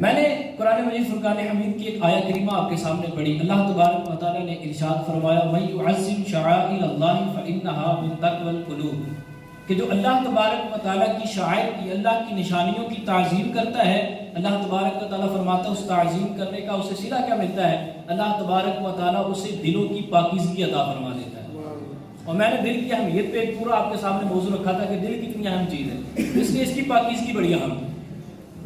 میں نے قرآن مجید فرقان حمید کی ایک آیت کریمہ آپ کے سامنے پڑھی. اللہ تبارک و تعالیٰ نے ارشاد فرمایا مَن يُعَظِّمْ شَعَائِرَ اللَّهِ فَإِنَّهَا مِن تَقْوَى الْقُلُوبِ کہ جو اللہ تبارک و تعالیٰ کی شعائر کی، اللہ کی نشانیوں کی تعظیم کرتا ہے، اللہ تبارک و تعالیٰ فرماتا ہے اس تعظیم کرنے کا اسے صلہ کیا ملتا ہے؟ اللہ تبارک و تعالیٰ اسے دلوں کی پاکیزگی عطا فرما دیتا ہے. اور میں نے دل کی اہمیت پہ ایک پورا آپ کے سامنے موضوع رکھا تھا کہ دل کتنی اہم چیز ہے، اس لیے اس کی پاکیزگی بڑی اہم ہے.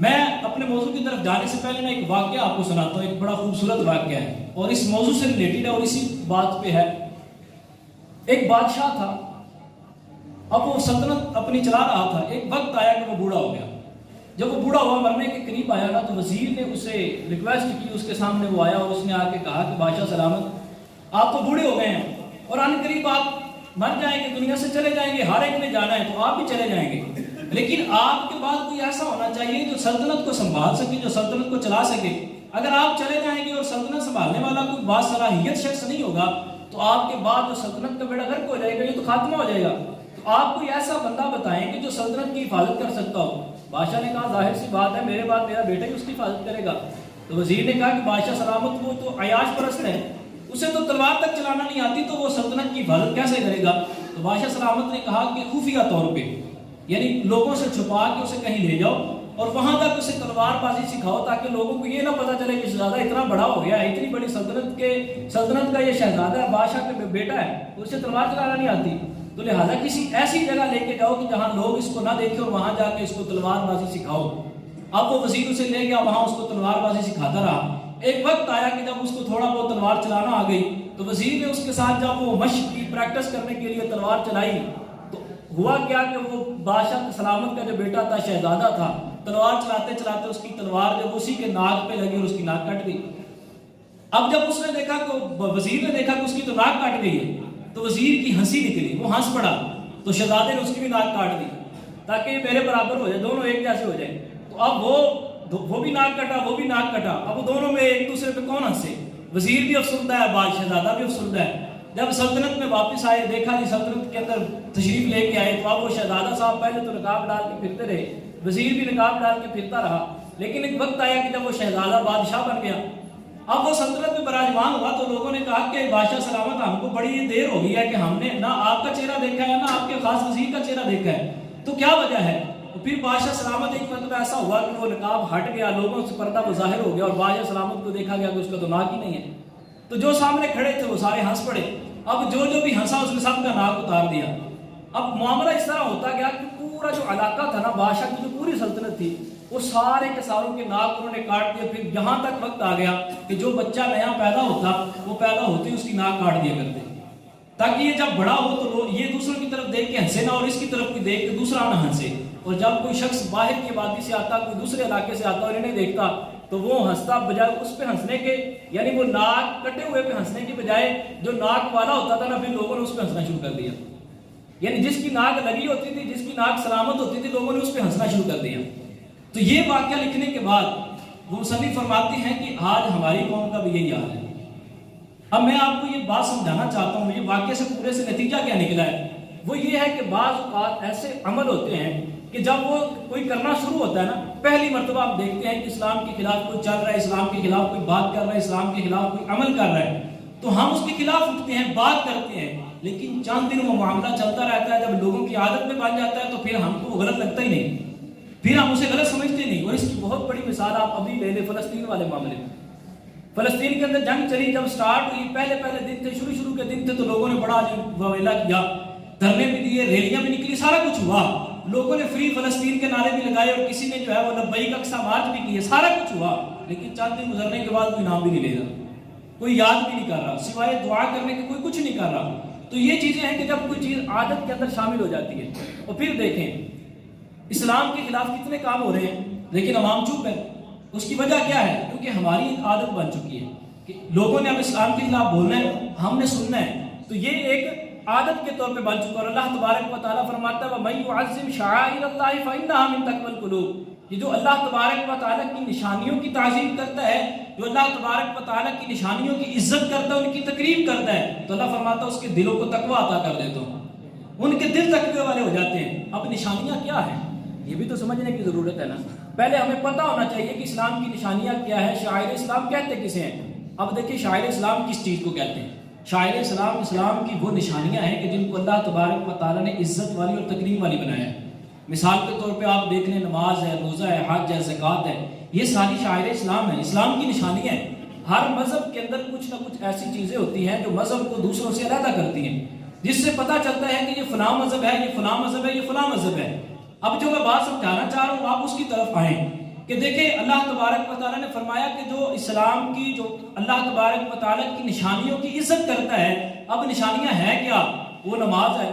میں اپنے موضوع کی طرف جانے سے پہلے میں ایک واقعہ آپ کو سناتا ہوں. ایک بڑا خوبصورت واقعہ ہے اور اس موضوع سے ریلیٹڈ ہے اور اسی بات پہ ہے. ایک بادشاہ تھا، اب وہ سلطنت اپنی چلا رہا تھا. ایک وقت آیا کہ وہ بوڑھا ہو گیا. جب وہ بوڑھا ہوا، مرنے کے قریب آیا نا، تو وزیر نے اسے ریکویسٹ کی. اس کے سامنے وہ آیا اور اس نے آ کے کہا کہ بادشاہ سلامت، آپ تو بوڑھے ہو گئے ہیں اور ان قریب آپ مر جائیں گے، دنیا سے چلے جائیں گے، ہر ایک نے جانا ہے تو آپ بھی چلے جائیں گے، لیکن آپ کے بعد کوئی ایسا ہونا چاہیے جو سلطنت کو سنبھال سکے، جو سلطنت کو چلا سکے. اگر آپ چلے جائیں گے اور سلطنت سنبھالنے والا کوئی باصلاحیت شخص نہیں ہوگا تو آپ کے بعد جو سلطنت کا بیڑا غرق ہو جائے گا، یہ تو خاتمہ ہو جائے گا. تو آپ کوئی ایسا بندہ بتائیں کہ جو سلطنت کی حفاظت کر سکتا ہو. بادشاہ نے کہا ظاہر سی بات ہے، میرے بعد میرا بیٹا ہی اس کی حفاظت کرے گا. تو وزیر نے کہا کہ بادشاہ سلامت، وہ تو عیاش پرست ہے، اسے تو تلوار تک چلانا نہیں آتی، تو وہ سلطنت کی حفاظت کیسے کرے گا؟ تو بادشاہ سلامت نے کہا کہ خفیہ طور پہ، یعنی لوگوں سے چھپا کے اسے کہیں لے جاؤ اور وہاں تک اسے تلوار بازی سکھاؤ تاکہ لوگوں کو یہ نہ پتہ چلے کہ شہزادہ اتنا بڑا ہو گیا ہے، اتنی بڑی سلطنت کا یہ شہزادہ ہے، بادشاہ کا بیٹا ہے، اسے تلوار چلانا نہیں آتی. تو لہٰذا کسی ایسی جگہ لے کے جاؤ کہ جہاں لوگ اس کو نہ دیکھیں اور وہاں جا کے اس کو تلوار بازی سکھاؤ. اب وہ وزیر اسے لے گیا، وہاں اس کو تلوار بازی سکھاتا رہا. ایک وقت آیا کہ جب اس کو تھوڑا بہت تلوار چلانا آ گئی تو وزیر نے اس کے ساتھ جب وہ مشق کی، پریکٹس کرنے کے لیے تلوار چلائی تو ہوا کیا کہ وہ بادشاہ سلامت کا جو بیٹا تھا، شہزادہ تھا، تلوار چلاتے چلاتے اس کی تلوار جب اسی کے ناک پہ لگی اور اس کی ناک کٹ گئی. اب جب اس نے دیکھا کہ وزیر نے دیکھا کہ اس کی تو ناک کٹ گئی ہے تو وزیر کی ہنسی نکلی، وہ ہنس پڑا. تو شہزادے نے اس کی بھی ناک کاٹ دی تاکہ یہ میرے برابر ہو جائے، دونوں ایک جیسے ہو جائیں. تو اب وہ بھی ناک کٹا، وہ بھی ناک کٹا. اب وہ دونوں میں ایک دوسرے پہ کون ہنسے؟ وزیر بھی افسردہ ہے، شہزادہ بھی افسردہ ہے. جب سلطنت میں واپس آئے، دیکھا جی سلطنت کے اندر تشریف لے کے آئے تو اب وہ شہزادہ صاحب پہلے تو نقاب ڈال کے پھرتے رہے، وزیر بھی نقاب ڈال کے پھرتا رہا. لیکن ایک وقت آیا کہ جب وہ شہزادہ بادشاہ بن گیا، اب وہ سلطنت میں براجمان ہوا تو لوگوں نے کہا کہ بادشاہ سلامت، ہم کو بڑی دیر ہو گئی ہے کہ ہم نے نہ آپ کا چہرہ دیکھا ہے نہ آپ کے خاص وزیر کا چہرہ دیکھا ہے، تو کیا وجہ ہے؟ پھر بادشاہ سلامت ایک مرتبہ ایسا ہوا کہ وہ نقاب ہٹ گیا، لوگوں سے پردہ وہ ظاہر ہو گیا اور بادشاہ سلامت کو دیکھا گیا کہ اس کا تو ناک ہی نہیں ہے. تو جو سامنے کھڑے تھے وہ سارے ہنس پڑے. اب جو بھی ہنسا اس نے سب کا ناک اتار دیا. اب معاملہ اس طرح ہوتا گیا کہ پورا جو علاقہ تھا نا، بادشاہ کی جو پوری سلطنت تھی، وہ سارے کے ساروں کے ناک انہوں نے کاٹ دیا. پھر یہاں تک وقت آ گیا کہ جو بچہ نیا پیدا ہوتا وہ پیدا ہوتے اس کی ناک کاٹ دیا کرتے تاکہ یہ جب بڑا ہو تو یہ دوسروں کی طرف دیکھ کے ہنسے نہ اور اس کی طرف بھی دیکھ کے دوسرا نہ ہنسے. اور جب کوئی شخص باہر کی آبادی سے آتا، کوئی دوسرے علاقے سے آتا اور انہیں دیکھتا تو وہ ہنستا، بجائے اس پہ ہنسنے کے، یعنی وہ ناک کٹے ہوئے پہ ہنسنے کی بجائے جو ناک والا ہوتا تھا نا، پھر لوگوں نے اس پہ ہنسنا شروع کر دیا. یعنی جس کی ناک لگی ہوتی تھی، جس کی ناک سلامت ہوتی تھی، لوگوں نے اس پہ ہنسنا شروع کر دیا. تو یہ واقعہ لکھنے کے بعد وہ مصنف فرماتے ہیں کہ آج ہماری قوم کا بھی یہی حال ہے. اب میں آپ کو یہ بات سمجھانا چاہتا ہوں، یہ واقعے سے پورے سے نتیجہ کیا نکلا ہے؟ وہ یہ ہے کہ بعض اوقات ایسے عمل ہوتے ہیں کہ جب وہ کوئی کرنا شروع ہوتا ہے نا، پہلی مرتبہ آپ دیکھتے ہیں کہ اسلام کے خلاف کوئی چل رہا ہے، اسلام کے خلاف کوئی بات کر رہا ہے، اسلام کے خلاف کوئی عمل کر رہا ہے، تو ہم اس کے خلاف اٹھتے ہیں، بات کرتے ہیں. لیکن چند دن وہ معاملہ چلتا رہتا ہے، جب لوگوں کی عادت میں بن جاتا ہے تو پھر ہم کو غلط لگتا ہی نہیں، پھر ہم اسے غلط سمجھتے نہیں. اور اس کی بہت بڑی مثال آپ ابھی لے لیں فلسطین والے معاملے میں. فلسطین کے اندر جنگ چلی، جب سٹارٹ ہوئی، پہلے دن تھے، شروع کے دن تھے، تو لوگوں نے بڑا وویلا کیا، دھرنے بھی دیے، ریلیاں بھی نکلی، سارا کچھ ہوا. لوگوں نے فری فلسطین کے نعرے بھی لگائے اور کسی نے جو ہے وہ لبیک اقصی مارچ بھی کیے، سارا کچھ ہوا. لیکن چند دن گزرنے کے بعد کوئی نام بھی نہیں لے رہا، کوئی یاد بھی نہیں کر رہا، سوائے دعا کرنے کے کوئی کچھ نہیں کر رہا. تو یہ چیزیں ہیں کہ جب کوئی چیز عادت کے اندر شامل ہو جاتی ہے. اور پھر دیکھیں اسلام کے خلاف کتنے کام ہو رہے ہیں لیکن عوام چپ ہے. اس کی وجہ کیا ہے؟ کیونکہ ہماری عادت بن چکی ہے کہ لوگوں نے اب اسلام کے خلاف بولنا ہے، ہم نے سننا ہے. تو یہ ایک عادت کے طور پہ بن چکا. اور اللہ تبارک و تعالیٰ فرماتا ہے وَمَن يُعَظِّمْ شَعَائِرَ اللَّهِ فَإِنَّهَا مِن تَقْوَى الْقُلُوبِ. یہ جو اللہ تبارک و تعالیٰ کی نشانیوں کی تعظیم کرتا ہے، جو اللہ تبارک و تعالیٰ کی نشانیوں کی عزت کرتا ہے، ان کی تقریب کرتا ہے، تو اللہ فرماتا ہے اس کے دلوں کو تقویٰ عطا کر دیتا ہوں، ان کے دل تقوی والے ہو جاتے ہیں. اب نشانیاں کیا ہیں یہ بھی تو سمجھنے کی ضرورت ہے نا. پہلے ہمیں پتہ ہونا چاہیے کہ اسلام کی نشانیاں کیا ہے، شاعر اسلام کہتے کسے ہیں۔ اب دیکھیں شاعر اسلام کس چیز کو کہتے ہیں۔ شاعر اسلام کی وہ نشانیاں ہیں کہ جن کو اللہ تبارک و تعالیٰ نے عزت والی اور تکریم والی بنایا ہے۔ مثال کے طور پہ آپ دیکھ لیں، نماز ہے، روزہ ہے، حج ہے، زکوٰۃ ہے، یہ ساری شاعر اسلام ہیں، اسلام کی نشانیاں ہیں۔ ہر مذہب کے اندر کچھ نہ کچھ ایسی چیزیں ہوتی ہیں جو مذہب کو دوسروں سے علیحدہ کرتی ہیں، جس سے پتہ چلتا ہے کہ یہ فلاں مذہب ہے، یہ فلاں مذہب ہے، یہ فلاں مذہب ہے۔ اب جو میں بات سمجھانا چاہ رہا ہوں آپ اس کی طرف آئیں کہ دیکھیں اللہ تبارک و تعالیٰ نے فرمایا کہ جو اسلام کی، جو اللہ تبارک و تعالیٰ کی نشانیوں کی عزت کرتا ہے، اب نشانیاں ہیں کیا؟ وہ نماز ہے،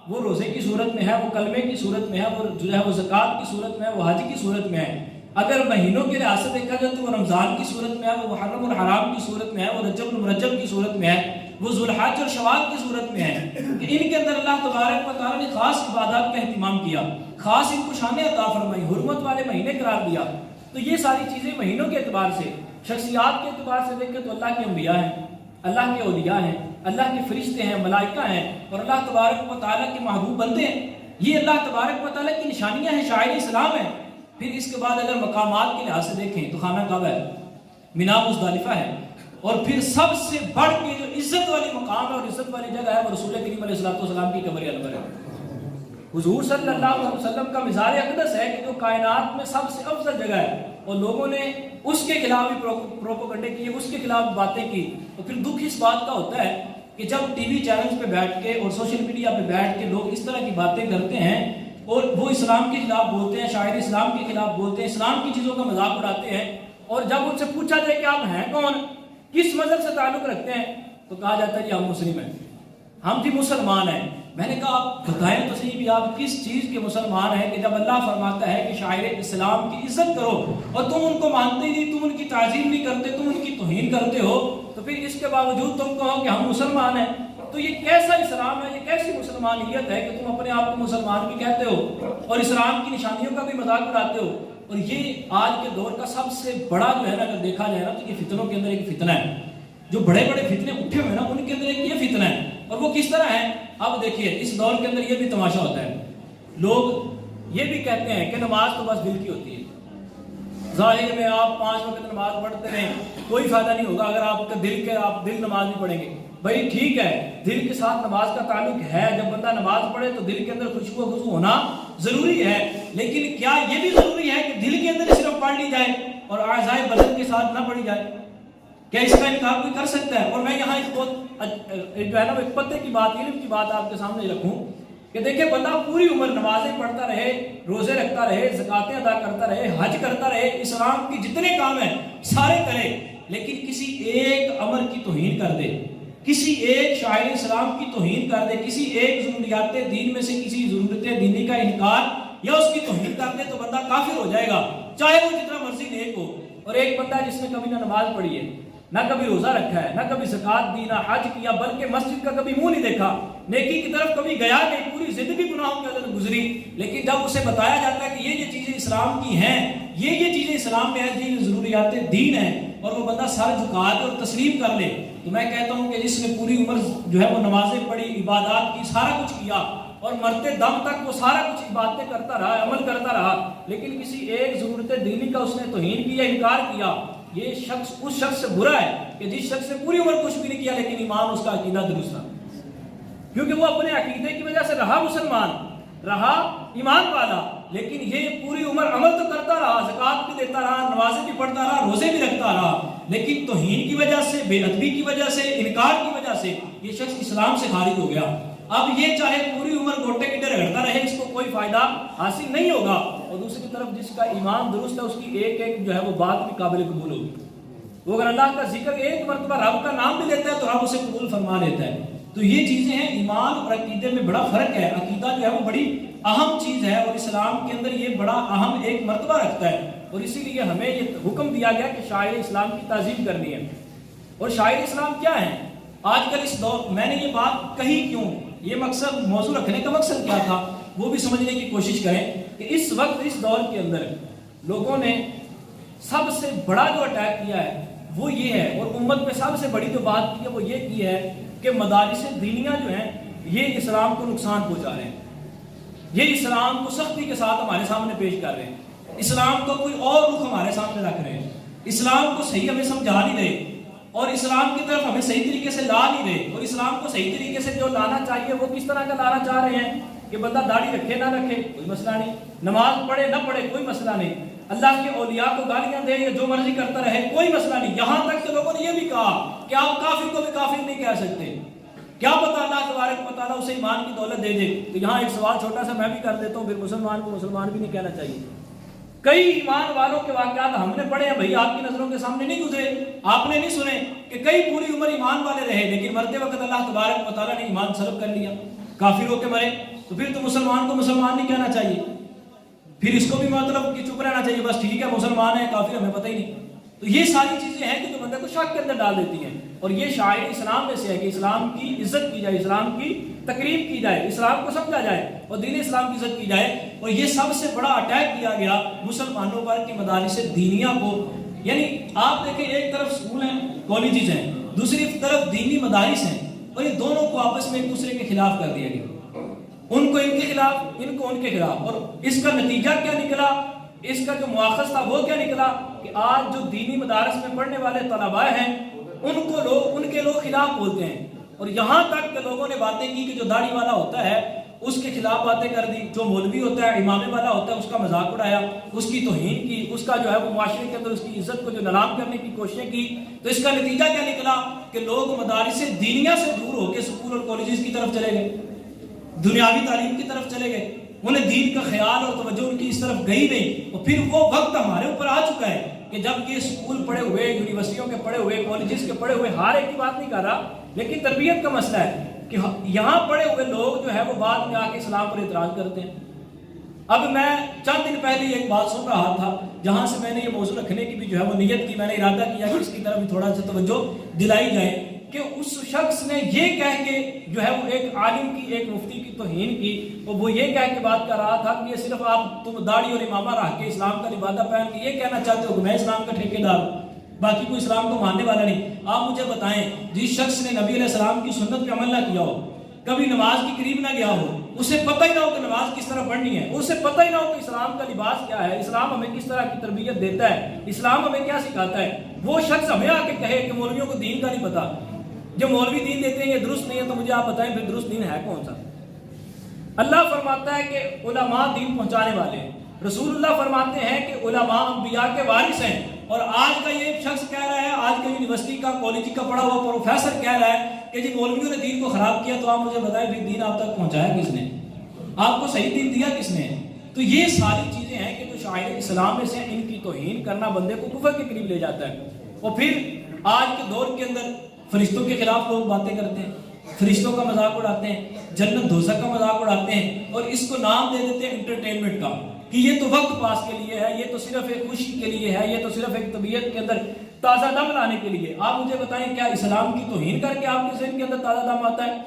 وہ روزے کی صورت میں ہے، وہ کلمے کی صورت میں ہے، وہ جو ہے وہ زکوٰۃ کی صورت میں ہے، وہ حج کی صورت میں ہے۔ اگر مہینوں کے لحاظ سے دیکھا جائے تو وہ رمضان کی صورت میں ہے، وہ محرم الحرام کی صورت میں ہے، وہ رجب المرجب کی صورت میں ہے، وہ ذوالحج اور شوال کی صورت میں ہے کہ ان کے اندر اللہ تبارک و تعالیٰ نے خاص عبادات کا اہتمام کیا، خاص ان کو شان عطا فرمائی، حرمت والے مہینے قرار دیا۔ تو یہ ساری چیزیں مہینوں کے اعتبار سے، شخصیات کے اعتبار سے دیکھیں تو اللہ کے انبیاء ہیں، اللہ کے اولیاء ہیں، اللہ کے فرشتے ہیں، ملائکہ ہیں، اور اللہ تبارک و تعالیٰ کے محبوب بندے ہیں۔ یہ اللہ تبارک و تعالیٰ کی نشانیاں ہیں، شاعر اسلام ہیں۔ پھر اس کے بعد اگر مقامات کے لحاظ سے دیکھیں تو خانہ کعبہ ہے، مینا مزدلفہ ہے، اور پھر سب سے بڑھ کے جو عزت والی مقام ہے اور عزت والی جگہ ہے وہ رسول کریم علیہ السلام کی قبر انور ہے۔ حضور صلی اللہ علیہ وسلم کا مزار اقدس ہے کہ جو کائنات میں سب سے افضل جگہ ہے، اور لوگوں نے اس کے خلاف بھی پروپیگنڈے کیے، اس کے خلاف باتیں کی۔ تو پھر دکھ اس بات کا ہوتا ہے کہ جب ٹی وی چینلز پہ بیٹھ کے اور سوشل میڈیا پہ بیٹھ کے لوگ اس طرح کی باتیں کرتے ہیں اور وہ اسلام کے خلاف بولتے ہیں، شاعر اسلام کے خلاف بولتے ہیں، اسلام کی چیزوں کا مذاق اڑاتے ہیں، اور جب ان سے پوچھا جائے کہ آپ ہیں کون، کس مذہب سے تعلق رکھتے ہیں، تو کہا جاتا ہے کہ ہم مسلم ہیں، ہم بھی مسلمان ہیں۔ میں نے کہا آپ بتائیں تو صحیح بھی آپ کس چیز کے مسلمان ہیں کہ جب اللہ فرماتا ہے کہ شاعر اسلام کی عزت کرو اور تم ان کو مانتے نہیں، تم ان کی تعظیم نہیں کرتے، تم ان کی توہین کرتے ہو، تو پھر اس کے باوجود تم کہو کہ ہم مسلمان ہیں۔ تو یہ کیسا اسلام ہے، یہ کیسی مسلمانیت ہے کہ تم اپنے آپ کو مسلمان بھی کہتے ہو اور اسلام کی نشانیوں کا بھی مذاق اڑاتے ہو؟ اور یہ آج کے دور کا سب سے بڑا جو ہے نا، اگر دیکھا جائے نا تو یہ فتنوں کے اندر ایک فتنہ ہے، جو بڑے بڑے فتنے اٹھے ہوئے نا ان کے اندر ایک یہ فتنہ ہے۔ اور وہ کس طرح ہے؟ اب دیکھیے اس دور کے اندر یہ بھی تماشا ہوتا ہے، لوگ یہ بھی کہتے ہیں کہ نماز تو بس دل کی ہوتی ہے، ظاہر میں آپ 5 وقت نماز پڑھتے رہیں کوئی فائدہ نہیں ہوگا اگر آپ کا دل نماز نہیں پڑھیں گے۔ بھائی ٹھیک ہے، دل کے ساتھ نماز کا تعلق ہے، جب بندہ نماز پڑھے تو دل کے اندر خوشبو خضو ہونا ضروری ہے، لیکن کیا یہ بھی ضروری ہے کہ دل کے اندر صرف پڑھ لی جائے اور اعضائے بدن کے ساتھ نہ پڑھی جائے؟ کیا اس کا انکار کوئی کر سکتا ہے؟ اور میں یہاں ایک جو ہے نا ایک پتے کی بات، علم کی بات آپ کے سامنے رکھوں کہ دیکھیں بندہ پوری عمر نمازیں پڑھتا رہے، روزے رکھتا رہے، زکاتیں ادا کرتا رہے، حج کرتا رہے، اسلام کی جتنے کام ہیں سارے کرے، لیکن کسی ایک امر کی توہین کر دے، کسی ایک شاعر اسلام کی توہین کر دے، کسی ایک ضروریات دین میں سے کسی ضرورت دینی کا انکار یا اس کی توہین کر دے تو بندہ کافر ہو جائے گا، چاہے وہ جتنا مرضی نیک ہو۔ اور ایک بندہ جس نے کبھی نہ نماز پڑھی ہے، نہ کبھی روزہ رکھا ہے، نہ کبھی زکات دی، نہ حج کیا، بلکہ مسجد کا کبھی منہ نہیں دیکھا، نیکی کی طرف کبھی گیا نہیں، پوری زندگی گناہوں کے اندر گزری، لیکن جب اسے بتایا جاتا ہے کہ یہ چیزیں اسلام کی ہیں، یہ چیزیں اسلام میں ہیں، یہ ضروریات دین ہیں، اور وہ بندہ سر جھکا دے اور تسلیم کر لے، تو میں کہتا ہوں کہ جس نے پوری عمر جو ہے وہ نمازیں پڑھی، عبادات کی، سارا کچھ کیا، اور مرتے دم تک وہ سارا کچھ عبادتیں کرتا رہا، عمل کرتا رہا، لیکن کسی ایک ضرورت دینی کا اس نے توہین کیا، انکار کیا، یہ شخص اس شخص سے برا ہے کہ جس شخص سے پوری عمر کچھ بھی نہیں کیا لیکن ایمان اس کا عقیدہ درست تھا، کیونکہ وہ اپنے عقیدے کی وجہ سے رہا مسلمان، رہا ایمان والا، لیکن یہ پوری عمر عمل تو کرتا رہا، زکات بھی دیتا رہا، نمازیں بھی پڑھتا رہا، روزے بھی رکھتا رہا، لیکن توہین کی وجہ سے، بے ادبی کی وجہ سے، انکار کی وجہ سے یہ شخص اسلام سے خارج ہو گیا۔ اب یہ چاہے پوری عمر گوٹے کی طرح رگڑتا رہے، اس کو کوئی فائدہ حاصل نہیں ہوگا، اور دوسری طرف جس کا ایمان درست ہے اس کی ایک ایک جو ہے وہ بات بھی قابل قبول ہوگی۔ وہ اگر اللہ کا ذکر ایک مرتبہ رب کا نام بھی لیتا ہے تو رب اسے قبول فرما لیتا ہے۔ تو یہ چیزیں ہیں، ایمان اور عقیدے میں بڑا فرق ہے، عقیدہ جو ہے وہ بڑی اہم چیز ہے اور اسلام کے اندر یہ بڑا اہم ایک مرتبہ رکھتا ہے، اور اسی لیے ہمیں یہ حکم دیا گیا کہ شاعر اسلام کی تعظیم کرنی ہے۔ اور شاعر اسلام کیا ہے؟ آج کل اس دور میں نے یہ بات کہی کیوں، یہ مقصد موضوع رکھنے کا مقصد کیا تھا وہ بھی سمجھنے کی کوشش کریں کہ اس وقت اس دور کے اندر لوگوں نے سب سے بڑا جو اٹیک کیا ہے وہ یہ ہے، اور امت میں سب سے بڑی جو بات کی ہے وہ یہ کی ہے کہ مدارس دینیہ جو ہیں یہ اسلام کو نقصان پہنچا رہے ہیں، یہ اسلام کو سختی کے ساتھ ہمارے سامنے پیش کر رہے ہیں، اسلام کو کوئی اور رخ ہمارے سامنے رکھ رہے ہیں، اسلام کو صحیح ہمیں سمجھا نہیں رہے، اور اسلام کی طرف ہمیں صحیح طریقے سے لا نہیں رہے، اور اسلام کو صحیح طریقے سے جو لانا چاہیے وہ کس طرح کا لانا چاہ رہے ہیں کہ بندہ داڑھی رکھے نہ رکھے کوئی مسئلہ نہیں، نماز پڑھے نہ پڑھے کوئی مسئلہ نہیں، اللہ کے اولیاء کو گالیاں دے یا جو مرضی کرتا رہے کوئی مسئلہ نہیں۔ یہاں تک کہ لوگوں نے یہ بھی کہا کہ آپ کافر کو بھی کافر نہیں کہہ سکتے، کیا پتا اللہ تبارک و تعالیٰ اسے ایمان کی دولت دے دے۔ تو یہاں ایک سوال چھوٹا سا میں بھی کر دیتا ہوں، پھر مسلمان کو مسلمان بھی نہیں کہنا چاہیے۔ کئی ایمان والوں کے واقعات ہم نے پڑھے ہیں بھائی، آپ کی نظروں کے سامنے نہیں گزرے، آپ نے نہیں سنے کہ کئی پوری عمر ایمان والے رہے لیکن مرتے وقت اللہ تبارک و تعالیٰ نے ایمان سلب کر لیا، کافر ہو کے مرے، تو پھر تو مسلمان کو مسلمان نہیں کہنا چاہیے، پھر اس کو بھی مطلب کہ چپ رہنا چاہیے، بس ٹھیک ہے مسلمان ہے کافر ہمیں پتہ ہی نہیں۔ تو یہ ساری چیزیں ہیں کہ جو بندے کو شک کے اندر ڈال دیتی ہیں، اور یہ شاعر اسلام میں سے ہے کہ اسلام کی عزت کی جائے، اسلام کی تقریب کی جائے، اسلام کو سمجھا جائے اور دین اسلام کی عزت کی جائے۔ اور یہ سب سے بڑا اٹیک کیا گیا مسلمانوں پر کہ مدارس دینیہ کو، یعنی آپ دیکھیں ایک طرف سکول ہیں، کالجز ہیں، دوسری طرف دینی مدارس ہیں، اور یہ دونوں کو آپس میں ایک دوسرے کے خلاف کر دیا گیا، ان کو ان کے خلاف، ان کو ان کے خلاف۔ اور اس کا نتیجہ کیا نکلا، اس کا جو مواخذ تھا وہ کیا نکلا کہ آج جو دینی مدارس میں پڑھنے والے طلباء ہیں ان کے لوگ خلاف بولتے ہیں، اور یہاں تک کہ لوگوں نے باتیں کی کہ جو داڑھی والا ہوتا ہے اس کے خلاف باتیں کر دی، جو مولوی ہوتا ہے امامے والا ہوتا ہے اس کا مذاق اڑایا، اس کی توہین کی، اس کا جو ہے وہ معاشرے کے اندر اس کی عزت کو جو نیلام کرنے کی کوششیں کی۔ تو اس کا نتیجہ کیا نکلا کہ لوگ مدارس دینیہ سے دور ہو کے سکول اور کالجز کی طرف چلے گئے، دنیاوی تعلیم کی طرف چلے گئے، انہیں دین کا خیال اور توجہ ان کی اس طرف گئی نہیں۔ اور پھر وہ وقت ہمارے اوپر آ چکا ہے کہ جب یہ سکول پڑھے ہوئے، یونیورسٹیوں کے پڑھے ہوئے، کالجز کے پڑھے ہوئے، ہر ایک کی بات نہیں کر رہا لیکن تربیت کا مسئلہ ہے کہ یہاں پڑھے ہوئے لوگ جو ہے وہ بعد میں آ کے اسلام پر اعتراض کرتے ہیں۔ اب میں چند دن پہلے ایک بات سن رہا تھا جہاں سے میں نے یہ موضوع رکھنے کی بھی جو ہے وہ نیت کی، میں نے ارادہ کیا کہ اس کی طرف بھی تھوڑا سا توجہ دلائی جائے کہ اس شخص نے یہ کہہ کے جو ہے وہ ایک عالم کی، ایک مفتی کی توہین کی، اور وہ یہ کہہ کے بات کر رہا تھا کہ یہ صرف آپ تم داڑھی اور امامہ رکھ کے اسلام کا لبادہ پہن کے یہ کہنا چاہتے ہو کہ میں اسلام کا ٹھیکیدار ہوں، باقی کوئی اسلام کو ماننے والا نہیں۔ آپ مجھے بتائیں جس شخص نے نبی علیہ السلام کی سنت پہ عمل نہ کیا ہو، کبھی نماز کے قریب نہ گیا ہو، اسے پتہ ہی نہ ہو کہ نماز کس طرح پڑھنی ہے، اسے پتہ ہی نہ ہو کہ اسلام کا لباس کیا ہے، اسلام ہمیں کس طرح کی تربیت دیتا ہے، اسلام ہمیں کیا سکھاتا ہے، وہ شخص ہمیں آ کے کہے کہ مولویوں کو دین کا نہیں پتا، جو مولوی دین دیتے ہیں یہ درست نہیں ہے، تو مجھے آپ بتائیں پھر درست دین ہے کون سا؟ اللہ فرماتا ہے کہ علماء دین پہنچانے والے ہیں، رسول اللہ فرماتے ہیں کہ علماء انبیاء کے وارث ہیں، اور آج کا یہ شخص کہہ رہا ہے، آج کا یونیورسٹی کا کالج کا پڑھا ہوا پروفیسر کہہ رہا ہے کہ جی مولویوں نے دین کو خراب کیا، تو آپ مجھے بتائیں پھر دین آپ تک پہنچایا کس نے، آپ کو صحیح دین دیا کس نے؟ تو یہ ساری چیزیں ہیں کہ جو شاعر اسلام میں سے ان کی توہین کرنا بندے کو کفر کے قریب لے جاتا ہے۔ اور پھر آج کے دور کے اندر فرشتوں کے خلاف لوگ باتیں کرتے ہیں، فرشتوں کا مذاق اڑاتے ہیں، جنت دوزخ کا مذاق اڑاتے ہیں، اور اس کو نام دے دیتے ہیں انٹرٹینمنٹ کا کہ یہ تو وقت پاس کے لیے ہے، یہ تو صرف ایک خوشی کے لیے ہے، یہ تو صرف ایک طبیعت کے اندر تازہ دم لانے کے لیے۔ آپ مجھے بتائیں کیا اسلام کی توہین کر کے آپ کے ذہن کے اندر تازہ دم آتا ہے؟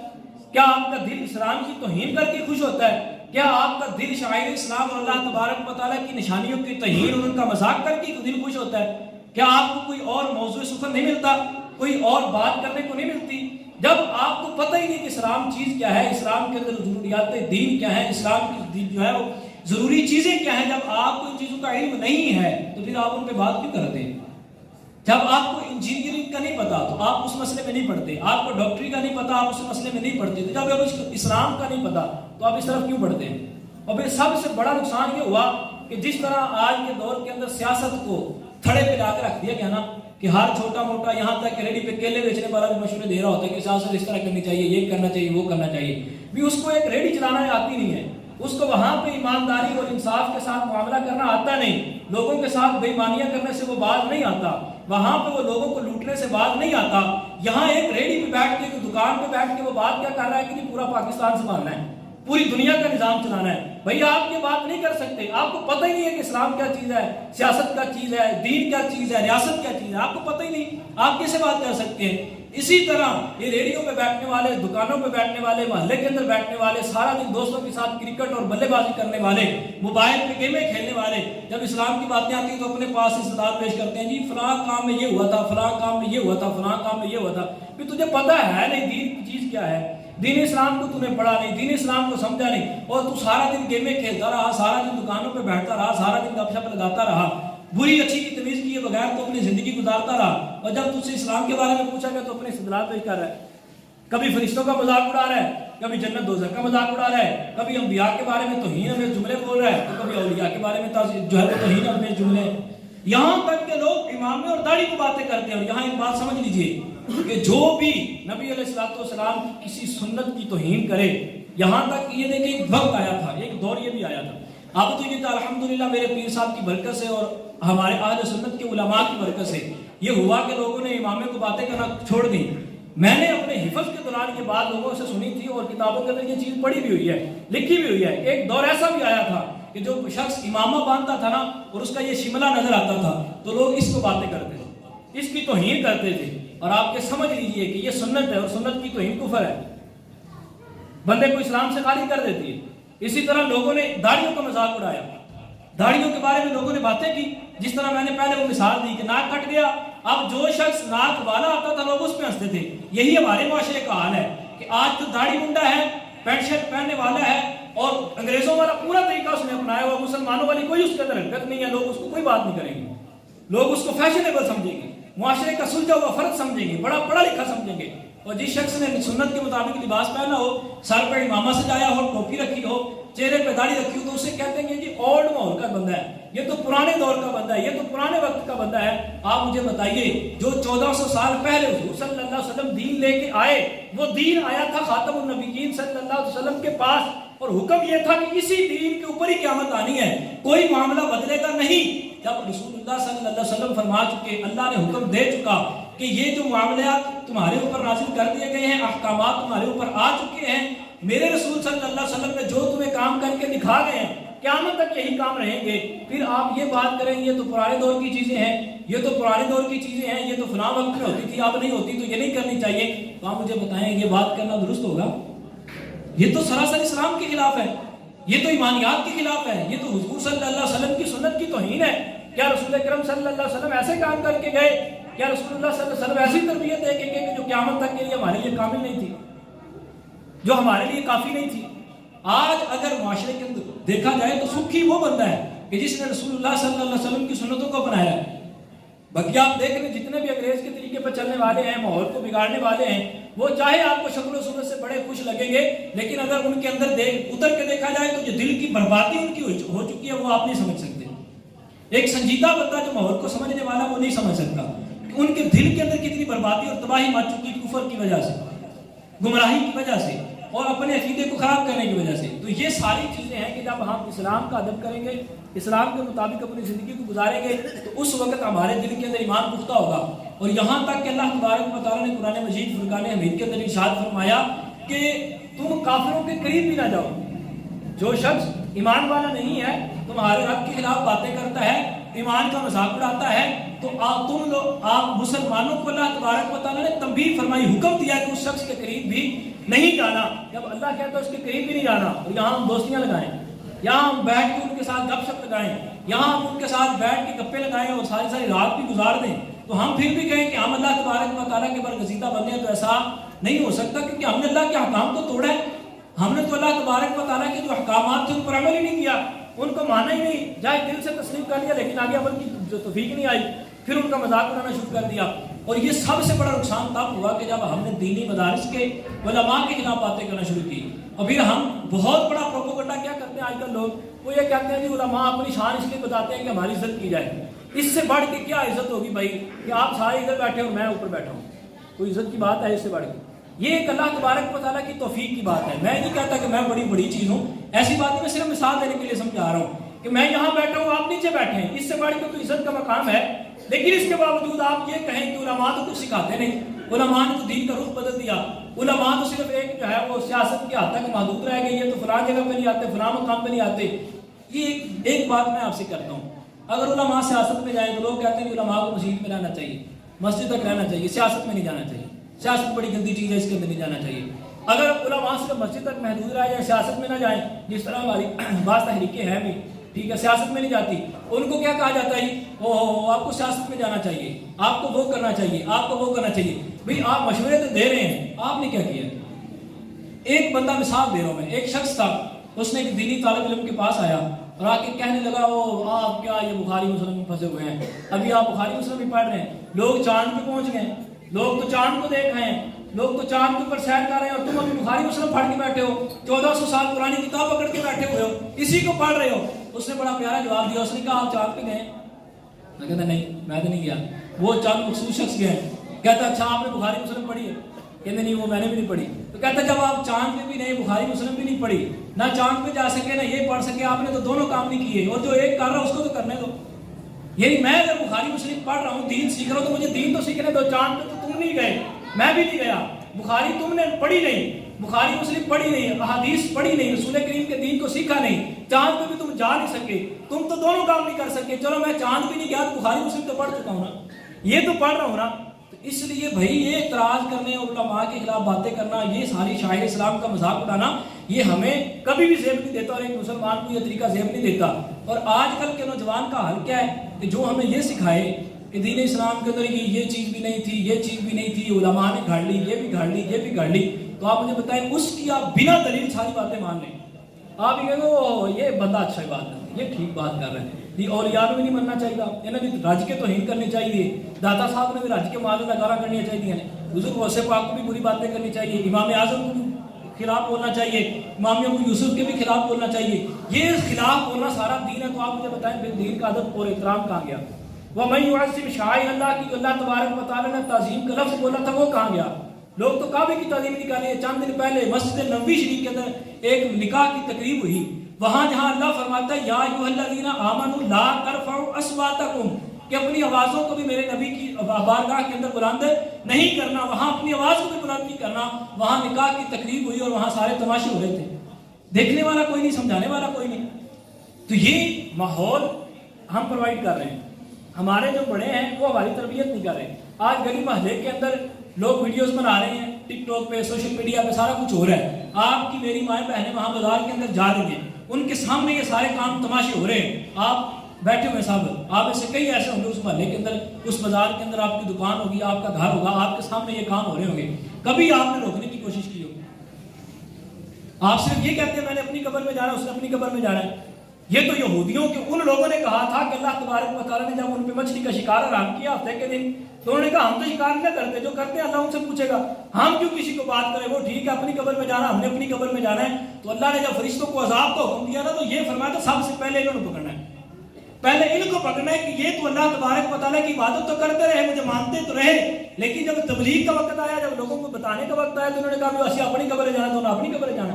کیا آپ کا دل اسلام کی توہین کر کے خوش ہوتا ہے؟ کیا آپ کا دل شاعر اسلام اور اللہ تبارک و تعالیٰ کی نشانیوں کی توہین اور ان کا مذاق کر کے دل خوش ہوتا ہے؟ کیا آپ کو کوئی اور موضوع سخن نہیں ملتا، کوئی اور بات کرنے کو نہیں ملتی؟ جب آپ کو پتہ ہی نہیں کہ اسلام چیز کیا ہے، اسلام کے اندر ضروریات دین کیا ہے، اسلام کی جو ہے وہ ضروری چیزیں کیا ہیں، جب آپ کو ان چیزوں کا علم نہیں ہے تو پھر آپ ان پہ بات کیوں کرتے ہیں؟ جب آپ کو انجینئرنگ کا نہیں پتا تو آپ اس مسئلے میں نہیں پڑھتے، آپ کو ڈاکٹری کا نہیں پتا آپ اس مسئلے میں نہیں پڑھتے، جب آپ اسلام کا نہیں پتا تو آپ اس طرف کیوں پڑھتے ہیں؟ اور پھر سب سے بڑا نقصان یہ ہوا کہ جس طرح آج کے دور کے اندر سیاست کو تھڑے پہ لا کے رکھ دیا گیا نا کہ ہر چھوٹا موٹا، یہاں تک کہ ریڈی پہ کیلے بیچنے والا بھی مشورے دے رہا ہوتا ہے کہ سیاست اس طرح کرنی چاہیے، یہ کرنا چاہیے، وہ کرنا چاہیے، بھی اس کو ایک ریڈی چلانا آتی نہیں ہے، اس کو وہاں پہ ایمانداری اور انصاف کے ساتھ معاملہ کرنا آتا نہیں، لوگوں کے ساتھ بے ایمانیاں کرنے سے وہ باز نہیں آتا، وہاں پہ وہ لوگوں کو لوٹنے سے باز نہیں آتا۔ یہاں ایک ریڈی پہ بیٹھ کے، دکان پہ بیٹھ کے وہ بات کیا کر رہا ہے کہ نہیں پورا پاکستان سنبھالنا ہے، پوری دنیا کا نظام چلانا ہے۔ بھئی آپ یہ بات نہیں کر سکتے، آپ کو پتہ ہی نہیں ہے کہ اسلام کیا چیز ہے، سیاست کیا چیز ہے، دین کیا چیز ہے، ریاست کیا چیز ہے، آپ کو پتہ ہی نہیں، آپ کیسے بات کر سکتے ہیں؟ اسی طرح یہ ریڈیو پہ بیٹھنے والے، دکانوں پہ بیٹھنے والے، محلے کے اندر بیٹھنے والے، سارا دن دوستوں کے ساتھ کرکٹ اور بلے بازی کرنے والے، موبائل پہ گیمیں کھیلنے والے، جب اسلام کی باتیں آتی ہیں تو اپنے پاس استدلال پیش کرتے ہیں، جی فلاں کام میں یہ ہوا تھا، فلاں کام میں یہ ہوا تھا، فلاں کام میں یہ ہوا تھا۔ پھر تجھے پتہ ہے نہیں دین کی چیز کیا ہے، دین اسلام کو تو نے پڑھا نہیں، دین اسلام کو سمجھا نہیں، اور تو سارا دن گیمیں کھیلتا رہا، سارا دن دکانوں پہ بیٹھتا رہا، سارا دن گپ شپ لگاتا رہا، بری اچھی کی تمیز کیے بغیر تو اپنی زندگی گزارتا رہا، اور جب تجھ سے اسلام کے بارے میں پوچھا گیا تو اپنے استدلال پیش کر رہا ہے، کبھی فرشتوں کا مذاق اڑا رہا ہے، کبھی جنت دوزخ کا مذاق اڑا رہا ہے، کبھی انبیاء کے بارے میں توہین آمیز جملے بول رہا ہے، تو کبھی اولیاء کے بارے میں جو ہے وہ توہین آمیز جملے، یہاں تک کہ لوگ امامے اور داڑھی کو باتیں کرتے ہیں۔ اور یہاں ایک بات سمجھ لیجئے کہ جو بھی نبی علیہ السلام کی کسی سنت کی توہین کرے، یہاں تک کہ یہ دیکھیں ایک وقت آیا تھا، ایک دور یہ بھی آیا تھا، اب تو یہ تھا الحمدللہ میرے پیر صاحب کی برکت سے اور ہمارے اہل سنت کے علماء کی برکت سے یہ ہوا کہ لوگوں نے امامے کو باتیں کرنا چھوڑ دی۔ میں نے اپنے حفظ کے دوران یہ بات لوگوں سے سنی تھی اور کتابوں کے اندر یہ چیز پڑھی بھی ہوئی ہے، لکھی بھی ہوئی ہے۔ ایک دور ایسا بھی آیا تھا کہ جو شخص امامہ باندھتا تھا نا اور اس کا یہ شملہ نظر آتا تھا تو لوگ اس کو باتیں کرتے تھے، اس کی توہین کرتے تھے، اور آپ کے سمجھ لیجئے کہ یہ سنت ہے اور سنت کی توہین کفر ہے، بندے کو اسلام سے خارج کر دیتی ہے۔ اسی طرح لوگوں نے داڑھیوں کا مذاق اڑایا، داڑھیوں کے بارے میں لوگوں نے باتیں کی، جس طرح میں نے پہلے وہ مثال دی کہ ناک کٹ گیا، اب جو شخص ناک والا آتا تھا لوگ اس پہ ہنستے تھے۔ یہی ہمارے معاشرے کا حال ہے کہ آج تو داڑھی منڈا ہے، پینٹ شرٹ پہننے والا ہے، اور انگریزوں والا پورا طریقہ اس نے اپنایا ہوا، مسلمانوں والی کوئی اس کے اندر حرکت نہیں ہے، لوگ اس کو کوئی بات نہیں کریں گے، لوگ اس کو فیشنیبل سمجھیں گے، معاشرے کا سلجھا ہوا فرد سمجھیں گے، بڑا پڑھا لکھا سمجھیں گے۔ اور جس شخص نے سنت کے مطابق لباس پہنا ہو، سر پہ امامہ سجایا ہو، ٹوپی رکھی ہو، چہرے پہ داڑھی رکھی ہو، تو اسے کہتے ہیں کہ یہ اولڈ ماحول کا بندہ ہے، یہ تو پرانے دور کا بندہ ہے، یہ تو پرانے وقت کا بندہ ہے۔ آپ مجھے بتائیے جو 1400 سال پہلے حضور صلی اللہ علیہ وسلم دین لے کے آئے، وہ دین آیا تھا خاتم النبیین صلی اللہ علیہ وسلم کے پاس، اور حکم یہ تھا کہ اسی دین کے اوپر ہی قیامت آنی ہے، کوئی معاملہ بدلے گا نہیں۔ جب رسول اللہ صلی اللہ علیہ وسلم فرما چکے، اللہ نے حکم دے چکا کہ یہ جو معاملات تمہارے اوپر نازل کر دیے گئے ہیں، احکامات تمہارے اوپر آ چکے ہیں، میرے رسول صلی اللہ علیہ وسلم نے جو تمہیں کام کر کے دکھا گئے ہیں، قیامت تک یہی کام رہیں گے۔ پھر آپ یہ بات کریں یہ تو پرانے دور کی چیزیں ہیں، یہ تو پرانے دور کی چیزیں ہیں، یہ تو فلاں وقت میں ہوتی تھی، اب نہیں ہوتی، تو یہ نہیں کرنی چاہیے، تو آپ مجھے بتائیں یہ بات کرنا درست ہوگا؟ یہ تو سراسر اسلام کے خلاف ہے، یہ تو ایمانیات کے خلاف ہے، یہ تو حضور صلی اللہ علیہ وسلم کی سنت کی توہین ہے۔ کیا رسول اکرم صلی اللہ علیہ وسلم ایسے کام کر کے گئے؟ کیا رسول اللہ صلی اللہ علیہ وسلم ایسی تربیت دے کے گئے کہ جو قیامت تک کے لیے ہمارے لیے کامل نہیں تھی، جو ہمارے لیے کافی نہیں تھی؟ آج اگر معاشرے کے اندر دیکھا جائے تو سکھی وہ بندہ ہے کہ جس نے رسول اللہ صلی اللہ علیہ وسلم کی سنتوں کو اپنایا ہے۔ باقی آپ دیکھ لیں جتنے بھی انگریز کے طریقے پر چلنے والے ہیں، ماحول کو بگاڑنے والے ہیں، وہ چاہے آپ کو شکل و صورت سے بڑے خوش لگیں گے، لیکن اگر ان کے اندر اتر کے دیکھا جائے تو جو دل کی بربادی ان کی ہو چکی ہے وہ آپ نہیں سمجھ سکتے۔ ایک سنجیدہ بندہ جو ماحول کو سمجھنے والا وہ نہیں سمجھ سکتا کہ ان کے دل کے اندر کتنی بربادی اور تباہی مچ چکی، کفر کی وجہ سے، گمراہی کی وجہ سے، اور اپنے عقیدے کو خراب کرنے کی وجہ سے۔ تو یہ ساری چیزیں ہیں کہ جب ہم اسلام کا ادب کریں گے، اسلام کے مطابق اپنی زندگی کو گزاریں گے، تو اس وقت ہمارے دل کے اندر ایمان پختہ ہوگا۔ اور یہاں تک کہ اللہ تبارک و تعالیٰ نے قرآن مجید فرقان حمید کے اندر ارشاد فرمایا کہ تم کافروں کے قریب بھی نہ جاؤ۔ جو شخص ایمان والا نہیں ہے، تمہارے رب کے خلاف باتیں کرتا ہے، ایمان کا مذاق اڑاتا ہے، تو آپ مسلمانوں کو اللہ تبارک و تعالیٰ نے تنبیہ فرمائی، حکم دیا کہ اس شخص کے قریب بھی نہیں جانا۔ جب اللہ کہتا ہے اس کے قریب بھی نہیں جانا، اور یہاں ہم دوستیاں لگائیں، یہاں ہم بیٹھ کے ان کے ساتھ گپ شپ لگائیں، یہاں ہم ان کے ساتھ بیٹھ کے گپے لگائیں اور ساری ساری رات بھی گزار دیں، تو ہم پھر بھی کہیں کہ ہم اللہ تبارک و تعالیٰ کے برگزیدہ بندے ہیں، تو ایسا نہیں ہو سکتا، کیونکہ ہم نے اللہ کے احکام کو توڑا ہے۔ ہم نے تو اللہ تبارک و تعالیٰ کے جو احکامات تھے ان پر عمل ہی نہیں کیا، ان کو مانا ہی نہیں، جائے دل سے تسلیم کر لیا لیکن آگے عمل کی جو توفیق نہیں آئی، پھر ان کا مذاق اڑانا شروع کر دیا۔ اور یہ سب سے بڑا نقصان تب ہوا کہ جب ہم نے دینی مدارس کے علماء کے خلاف باتیں کرنا شروع کی، اور پھر ہم بہت بڑا پروپیگنڈا کیا کرتے ہیں آج کل لوگ، وہ یہ کہتے ہیں کہ علماء اپنی شان اس لیے بتاتے ہیں کہ ہماری عزت کی جائے۔ اس سے بڑھ کے کیا عزت ہوگی بھائی کہ آپ سارے ادھر بیٹھے ہو میں اوپر بیٹھا ہوں؟ کوئی عزت کی بات ہے اس سے بڑھ کے؟ یہ ایک اللہ تبارک و تعالیٰ کی توفیق کی بات ہے۔ میں نہیں کہتا کہ میں بڑی چیز ہوں، ایسی بات میں صرف مثال دینے کے لیے سمجھا رہا ہوں کہ میں یہاں بیٹھا ہوں، آپ نیچے بیٹھے ہیں، اس سے بڑھ کے تو عزت کا مقام ہے۔ لیکن اس کے باوجود آپ یہ کہیں کہ علماء تو کچھ سکھاتے نہیں، علماء نے تو دین کا رخ بدل دیا، علماء تو صرف ایک جو ہے وہ سیاست کے حد تک محدود رہ گئی ہے، تو فلاں جگہ پہ نہیں آتے، فلاں مقام پہ نہیں آتے۔ یہ ایک بات میں آپ سے کرتا ہوں، اگر علماء سیاست میں جائیں تو لوگ کہتے ہیں کہ علماء کو مسجد میں رہنا چاہیے، مسجد تک رہنا چاہیے، سیاست میں نہیں جانا چاہیے، سیاست بڑی گندی چیز ہے، اس کے اندر نہیں جانا چاہیے۔ اگر علماء صرف مسجد تک محدود رہ جائیں، سیاست میں نہ جائیں، جس طرح ہماری بعض تحریکیں ہیں بھی، ٹھیک ہے، سیاست میں نہیں جاتی، ان کو کیا کہا جاتا ہے؟ آپ کو سیاست میں جانا چاہیے، آپ کو وہ کرنا چاہیے، آپ کو وہ کرنا چاہیے۔ بھئی آپ مشورے تو دے رہے ہیں، آپ نے کیا کیا؟ ایک بندہ مثال دے رہا ہوں میں، ایک شخص تھا، اس نے ایک دینی طالب علم کے پاس آیا اور آ کے کہنے لگا وہ آپ کیا یہ بخاری مسلم میں پھنسے ہوئے ہیں، ابھی آپ بخاری مسلم بھی پڑھ رہے ہیں، لوگ چاند پہ پہنچ گئے، لوگ تو چاند کو دیکھ رہے ہیں، لوگ تو چاند کے اوپر سیر کر رہے ہیں اور تم ابھی بخاری مسلم پڑھ کے بیٹھے ہو، 1400 سال پرانی کتاب پکڑ کے بیٹھے ہوئے ہو، اسی کو پڑھ رہے ہو۔ اس نے بڑا پیارا جواب دیا، اس نے کہا آپ چاند پہ گئے؟ میں کہتا نہیں میں تو نہیں گیا۔ وہ چند مخصوص شخص گئے، کہتا اچھا آپ نے بخاری مسلم پڑھی ہے؟ کہتے نہیں وہ میں نے بھی نہیں پڑھی۔ تو کہتا جب آپ چاند پہ بھی نہیں، بخاری مسلم بھی نہیں پڑھی، نہ چاند پہ جا سکے نہ یہ پڑھ سکے، آپ نے تو دونوں کام نہیں کیے، اور جو ایک کر رہا ہے اس کو تو کرنے دو۔ یعنی میں اگر بخاری مسلم پڑھ رہا ہوں، دین سیکھ رہا ہوں، تو مجھے دین تو سیکھنے دو۔ چاند پہ تو تم نہیں گئے، میں بھی نہیں گیا، بخاری تم نے پڑھی نہیں، بخاری مسلم پڑھی نہیں، احادیث پڑھی نہیں، رسول کریم کے دین کو سیکھا نہیں، چاند پہ بھی تم جا نہیں سکے، تم تو دونوں کام نہیں کر سکے۔ چلو میں چاند پہ نہیں گیا تو بخاری مسلم تو پڑھ چکا ہوں نا، یہ تو پڑھ رہا ہوں نا۔ تو اس لیے بھائی یہ اعتراض کرنے اور علماء کے خلاف باتیں کرنا، یہ ساری شاہ اسلام کا مذاق اڑانا، یہ ہمیں کبھی بھی زیب نہیں دیتا اور ایک مسلمان کو یہ طریقہ زیب نہیں دیتا۔ اور آج کل کے نوجوان کا حل کیا ہے کہ جو ہمیں یہ سکھائے کہ دین اسلام کے اندر یہ چیز بھی نہیں تھی، یہ چیز بھی نہیں تھی، علماء نے گھڑ لی، یہ بھی گھڑ لی، یہ بھی گھڑ لی، تو آپ مجھے بتائیں اس کی آپ بنا دلیل ساری باتیں مان لیں۔ آپ یہ کہیں گے یہ بندہ اچھا بات کر رہا ہے، یہ ٹھیک بات کر رہے ہیں، یہ اولیاء بھی نہیں مننا چاہیے، انہیں بھی رج کے توہین کرنی چاہیے، داتا صاحب نے بھی رج کے مال نگارہ کرنی چاہیے، حضور غوث پاک کو بھی بری باتیں کرنی چاہیے، امام اعظم کو بھی خلاف بولنا چاہیے، امام ابو یوسف کے بھی خلاف بولنا چاہیے، یہ خلاف بولنا سارا دین ہے۔ تو آپ مجھے بتائیں پھر دین کا ادب اور احترام کہاں گیا؟ وَمَن يُعَظِّمْ شَعَائِرَ اللَّهِ کی اللہ تبارک و تعالیٰ نے تعظیم کا لفظ بولا تھا، وہ کہاں گیا؟ لوگ تو کعبے کی تعظیم نہیں کر رہے ہیں۔ چند دن پہلے مسجد نبوی شریف کے اندر ایک نکاح کی تقریب ہوئی، وہاں جہاں اللہ فرماتا ہے یا ایھا الذین آمنوا لا ترفعوا اصواتکم، کہ اپنی آوازوں کو بھی میرے نبی کی بارگاہ کے اندر بلند نہیں کرنا، وہاں اپنی آواز کو بھی بلند نہیں کرنا۔ وہاں نکاح کی تقریب ہوئی اور وہاں سارے تماشے ہو رہے تھے، دیکھنے والا کوئی نہیں، سمجھانے والا کوئی نہیں۔ تو یہ ماحول ہم پرووائڈ کر رہے ہیں، ہمارے جو بڑے ہیں وہ ہماری تربیت نہیں کر رہے۔ آج گلی محلے کے اندر لوگ ویڈیوز بنا رہے ہیں، ٹک ٹاک پہ، سوشل میڈیا پہ سارا کچھ ہو رہا ہے، آپ کی میری مائیں بہنیں وہاں بازار کے اندر جا رہی ہیں، ان کے سامنے یہ سارے کام تماشے ہو رہے ہیں، آپ بیٹھے ہوئے صاحب، آپ ایسے کئی ایسے ہوں گے اس محلے کے اندر، اس بازار کے اندر آپ کی دکان ہوگی، آپ کا گھر ہوگا، آپ کے سامنے یہ کام ہو رہے ہوں گے، کبھی آپ نے روکنے کی کوشش کی ہوگی؟ آپ صرف یہ کہتے ہیں میں نے اپنی قبر میں جانا ہے، اس نے اپنی قبر میں جانا ہے۔ یہ تو یہودیوں کے ان لوگوں نے کہا تھا کہ اللہ تبارک و تعالیٰ نے جب ان پہ مچھلی کا شکار حرام کیا ہفتے کے دن، تو انہوں نے کہا ہم تو شکار نہ کرتے، جو کرتے ہیں اللہ ان سے پوچھے گا، ہم کیوں کسی کو بات کریں، وہ ٹھیک ہے اپنی قبر میں جانا، ہم نے اپنی قبر میں جانا ہے۔ تو اللہ نے جب فرشتوں کو عذاب کا حکم دیا نا، تو یہ فرمایا تھا سب سے پہلے انہوں نے پکڑنا ہے، پہلے ان کو پکڑنا ہے کہ یہ تو اللہ تبارک و تعالیٰ کی عبادت تو کرتے رہے، مجھے مانتے تو رہے، لیکن جب تبلیغ کا وقت آیا، جب لوگوں کو بتانے کا وقت آیا، تو انہوں نے کہا اسی اپنی قبر جانا، تو انہوں نے اپنی قبر جانا۔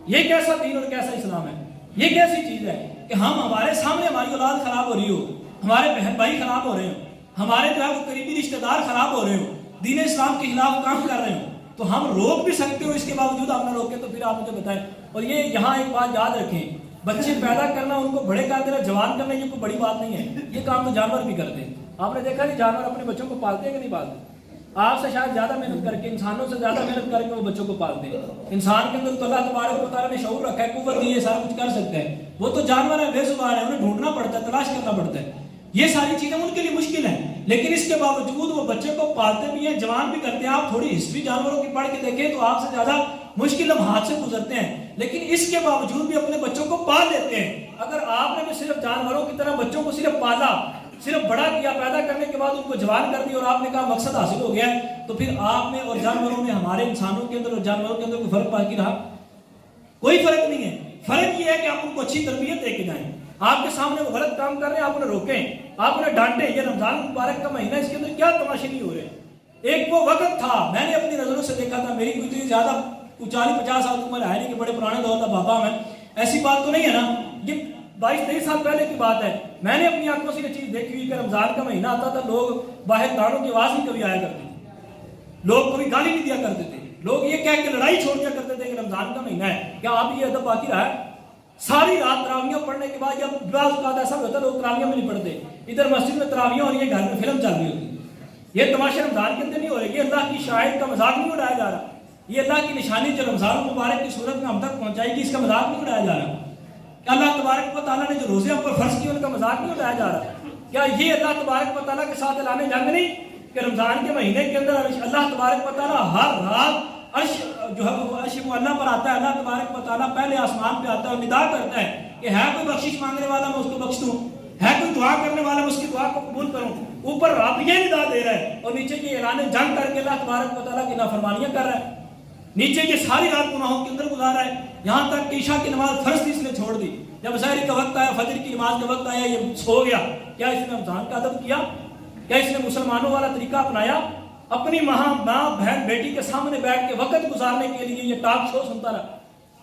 یہ کیسا دین اور کیسا اسلام ہے؟ یہ کیسی چیز ہے کہ ہم ہمارے سامنے ہماری اولاد خراب ہو رہی ہو، ہمارے بہن بھائی خراب ہو رہے ہوں، ہمارے جو ہے وہ قریبی رشتہ دار خراب ہو رہے ہوں، دین اسلام کے خلاف کام کر رہے ہوں، تو ہم روک بھی سکتے ہو، اس کے باوجود آپ نہ روکیں تو پھر آپ مجھے بتائیں۔ اور یہ یہاں ایک بات یاد رکھیں، بچے پیدا کرنا، ان کو بڑے کر دینا، جوان کرنا، یہ کوئی بڑی بات نہیں ہے، یہ کام تو جانور بھی کرتے ہیں۔ آپ نے دیکھا نہیں جانور اپنے بچوں کو پالتے ہیں کہ نہیں پالتے؟ آپ سے شاید زیادہ محنت کر کے، انسانوں سے زیادہ محنت کر کے وہ بچوں کو پالتے ہیں۔ انسان کے اندر تو اللہ تبارک و تعالیٰ نے شعور رکھا ہے، قوت دی ہے، سارا کچھ کر سکتے ہیں، وہ تو جانور ہے، بے زبان ہے، انہیں ڈھونڈنا پڑتا ہے، تلاش کرنا پڑتا ہے، یہ ساری چیزیں ان کے لیے مشکل ہیں، لیکن اس کے باوجود وہ بچے کو پالتے بھی ہیں، جوان بھی کرتے ہیں۔ آپ تھوڑی ہسٹری جانوروں کی پڑھ کے دیکھیں تو آپ سے زیادہ مشکل لمحات سے گزرتے ہیں، لیکن اس کے باوجود بھی اپنے بچوں کو پال لیتے ہیں۔ اگر آپ نے بھی صرف جانوروں کی طرح بچوں کو صرف پالا، صرف بڑا کیا، پیدا کرنے کے بعد ان کو جوان کر دیا اور آپ نے کہا مقصد حاصل ہو گیا ہے، تو پھر آپ میں اور جانوروں میں، ہمارے انسانوں کے اندر اور جانوروں کے اندر کوئی فرق باقی رہا؟ کوئی فرق نہیں ہے۔ فرق یہ ہے کہ آپ ان کو اچھی تربیت دے کے جائیں، آپ کے سامنے وہ غلط کام کر رہے ہیں، آپ انہیں روکیں، آپ انہیں ڈانٹیں۔ یہ رمضان مبارک کا مہینہ، اس کے اندر کیا تماشے نہیں ہو رہے؟ ایک وہ وقت تھا، میں نے اپنی نظروں سے دیکھا تھا، میری کوئی اتنی زیادہ 40-50 سال کی عمر ہے نہیں کہ بڑے پرانے دور کا بابا میں، ایسی بات تو نہیں ہے نا، یہ 22-23 سال پہلے کی بات ہے۔ میں نے اپنی آنکھوں سے یہ چیز دیکھی ہوئی کہ رمضان کا مہینہ آتا تھا، لوگ باہر گاڑوں کی آواز نہیں کبھی آیا کرتی تھی، لوگ کبھی گالی نہیں دیا کرتے تھے، لوگ یہ کہہ کے لڑائی چھوڑ دیا کرتے تھے کہ رمضان کا مہینہ ہے، کیا آپ یہ ادب باقی رہا ہے؟ ساری رات تراویحیں پڑھنے کے بعد، جب بعض اوقات ایسا ہوتا ہے لوگ تراویحیں میں نہیں پڑھتے، ادھر مسجد میں تراویحیں اور یہ گھر میں فلم چل رہی ہوتی ہے۔ یہ تماشے رمضان کے اندر نہیں ہو رہے، یہ اللہ کی شاعر کا مذاق نہیں اڑایا جا رہا، یہ اللہ کی نشانی جو رمضان مبارک کی صورت میں ہم تک پہنچائے گی، اس کا مذاق نہیں اڑایا جا رہا۔ کیا اللہ تبارک و تعالیٰ نے جو روزے ہم پر فرض کیے ان کا مذاق نہیں اڑایا جا رہا؟ کیا یہ اللہ تبارک و تعالیٰ کے ساتھ اعلان جنگ نہیں کہ رمضان کے مہینے کے اندر اللہ تبارک و تعالیٰ ہر رات عرش جو ہے وہ عرش وہ اللہ پر آتا ہے، اللہ تبارک و تعالیٰ پہلے آسمان پہ آتا ہے اور ندا کرتا ہے کہ ہے کوئی بخشش مانگنے والا میں اس کو بخش دوں، ہے کوئی دعا کرنے والا میں اس کی دعا کو قبول کروں. اوپر رب یہ ندا دے رہا ہے اور نیچے یہ اعلان جنگ کر کے اللہ تبارک و تعالیٰ کی نافرمانیاں کر رہا ہے. نیچے یہ ساری رات گناہوں کے اندر گزار رہا ہے، یہاں تک کہ عشاء کی نماز فرض تھی اس نے چھوڑ دی. جب سحری کا وقت آیا، فجر کی نماز کا وقت آیا، یہ سو گیا. کیا اس نے رمضان کا ادب کیا؟ کیا اس نے مسلمانوں والا طریقہ اپنایا؟ اپنی ماں بہن بیٹی کے سامنے بیٹھ کے وقت گزارنے کے لیے یہ ٹاک شو سنتا رہا.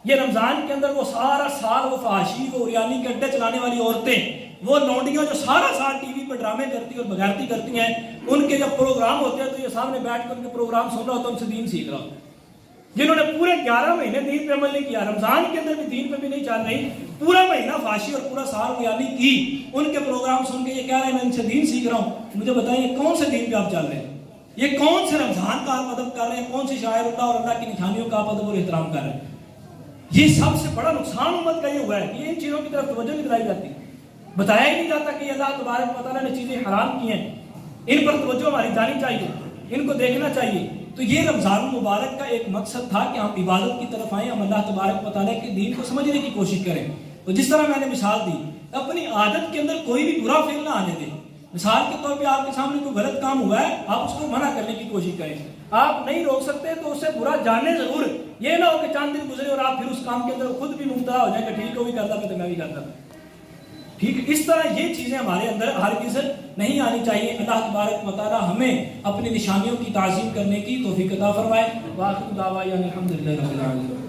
یہ رمضان کے اندر وہ سارا سال وہ فحاشی، وہ ریانی کے اڈے چلانے والی عورتیں، وہ لونڈیاں جو سارا سال ٹی وی پہ ڈرامے کرتی اور بغیرتی کرتی ہیں، ان کے جب پروگرام ہوتے ہیں تو یہ سامنے بیٹھ کر ان کے پروگرام سن رہا ہوتا ہے، ان سے دین سیکھ رہا ہوتا ہے. جنہوں نے پورے 11 مہینے دین پہ عمل نہیں کیا، رمضان کے اندر بھی دین پہ بھی نہیں چل رہی، پورا مہینہ فحاشی اور پورا سال ریانی کی، ان کے پروگرام سن کے یہ کہہ رہے ہیں میں ان سے دین سیکھ رہا ہوں. مجھے بتائیں یہ کون سے دین پہ آپ چل رہے ہیں؟ یہ کون سے رمضان کا آپ ادب کر رہے ہیں؟ کون سے شاعر اللہ اور اللہ کی نشانیوں کا آپ ادب اور احترام کر رہے ہیں؟ یہ سب سے بڑا نقصان امت کا یہ ہوا ہے کہ ان چیزوں کی طرف توجہ نہیں دلائی جاتی، بتایا ہی نہیں جاتا کہ اللہ تبارک و تعالیٰ نے چیزیں حرام کی ہیں، ان پر توجہ ہماری جانی چاہیے، ان کو دیکھنا چاہیے. تو یہ رمضان المبارک کا ایک مقصد تھا کہ ہم عبادت کی طرف آئیں، ہم اللہ تبارک و تعالیٰ کے دین کو سمجھنے کی کوشش کریں. تو جس طرح میں نے مثال دی، اپنی عادت کے اندر کوئی بھی برا فعل نہ آنے دیں. مثال کے طور پہ آپ کے سامنے کوئی غلط کام ہوا ہے، آپ اس کو منع کرنے کی کوشش کریں. آپ نہیں روک سکتے تو اسے برا جانے ضرور. یہ نہ ہو کہ چاند دن گزرے اور آپ پھر اس کام کے اندر خود بھی مبتلا ہو جائیں کہ ٹھیک ہے وہ بھی کرتا تو میں بھی کرتا. ٹھیک ہے، اس طرح یہ چیزیں ہمارے اندر ہرگز نہیں آنی چاہیے. اللہ تبارک و تعالی ہمیں اپنی نشانیوں کی تعظیم کرنے کی توفیق عطا فرمائے. وآخر دعوانا الحمدللہ رب العالمین.